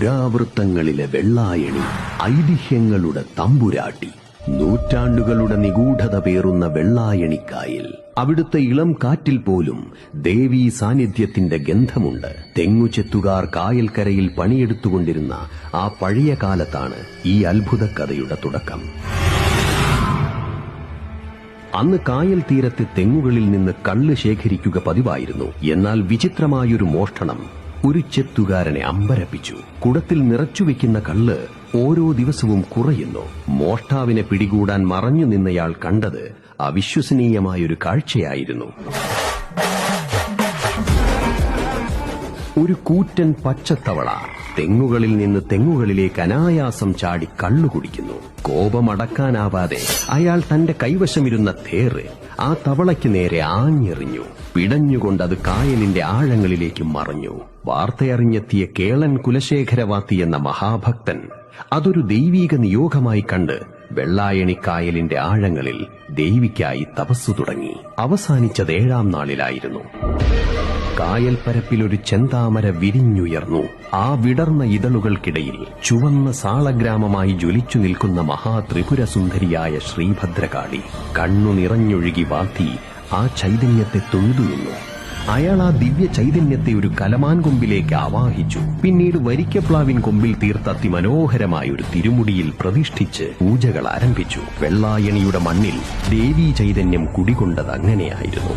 പുരാവൃത്തങ്ങളിലെ വെള്ളായണി, ഐതിഹ്യങ്ങളുടെ തമ്പുരാട്ടി, നൂറ്റാണ്ടുകളുടെ നിഗൂഢത പേറുന്ന വെള്ളായണിക്കായൽ. അവിടുത്തെ ഇളം കാറ്റിൽ പോലും ദേവീ സാന്നിധ്യത്തിന്റെ ഗന്ധമുണ്ട്. തെങ്ങുചെത്തുകാർ കായൽക്കരയിൽ പണിയെടുത്തുകൊണ്ടിരുന്ന ആ പഴയ കാലത്താണ് ഈ അത്ഭുത കഥയുടെ തുടക്കം. അന്ന് കായൽ തീരത്തെ തെങ്ങുകളിൽ നിന്ന് കള്ള് ശേഖരിക്കുക പതിവായിരുന്നു. എന്നാൽ വിചിത്രമായൊരു മോഷണം ഒരു ചെത്തുകാരനെ അമ്പരപ്പിച്ചു. കുടത്തിൽ നിറച്ചുവെക്കുന്ന കള്ള് ഓരോ ദിവസവും കുറയുന്നു. മോഷ്ടാവിനെ പിടികൂടാൻ മറഞ്ഞു നിന്നയാൾ കണ്ടത് അവിശ്വസനീയമായൊരു കാഴ്ചയായിരുന്നു. ഒരു കൂറ്റൻ പച്ചത്തവള തെങ്ങുകളിൽ നിന്ന് തെങ്ങുകളിലേക്ക് അനായാസം ചാടി കള്ളു കുടിക്കുന്നു. കോപമടക്കാനാവാതെ അയാൾ തന്റെ കൈവശമിരുന്ന തേറ് ആ തവളയ്ക്ക് നേരെ ആഞ്ഞെറിഞ്ഞു. പിടഞ്ഞുകൊണ്ട് അത് കായലിന്റെ ആഴങ്ങളിലേക്ക് മറഞ്ഞു. വാർത്തയറിഞ്ഞെത്തിയ കേളൻ കുലശേഖരവാത്തി എന്ന മഹാഭക്തൻ അതൊരു ദൈവീക നിയോഗമായി കണ്ട് വെള്ളായണിക്കായലിന്റെ ആഴങ്ങളിൽ ദേവിക്കായി തപസ്സു തുടങ്ങി. അവസാനിച്ചത് 7-ാം നാളിലായിരുന്നു. കായൽപ്പരപ്പിൽ ഒരു ചെന്താമര വിരിഞ്ഞുയർന്നു. ആ വിടർന്ന ഇതളുകൾക്കിടയിൽ ചുവന്ന സാളഗ്രാമമായി ജ്വലിച്ചു നിൽക്കുന്ന മഹാത്രിപുരസുന്ദരിയായ ശ്രീഭദ്രകാളി കണ്ണു നിറഞ്ഞൊഴുകി വാത്തി ആ ചൈതന്യത്തെ തൊഴുതു നിന്നു. അയാൾ ആ ദിവ്യ ചൈതന്യത്തെ ഒരു കലമാൻ കൊമ്പിലേക്ക് ആവാഹിച്ചു. പിന്നീട് വരിക്കപ്ലാവിൻ കൊമ്പിൽ തീർത്ത അതിമനോഹരമായ ഒരു തിരുമുടിയിൽ പ്രതിഷ്ഠിച്ച് പൂജകൾ ആരംഭിച്ചു. വെള്ളായണിയുടെ മണ്ണിൽ ദേവീ ചൈതന്യം കുടികൊണ്ടത് അങ്ങനെയായിരുന്നു.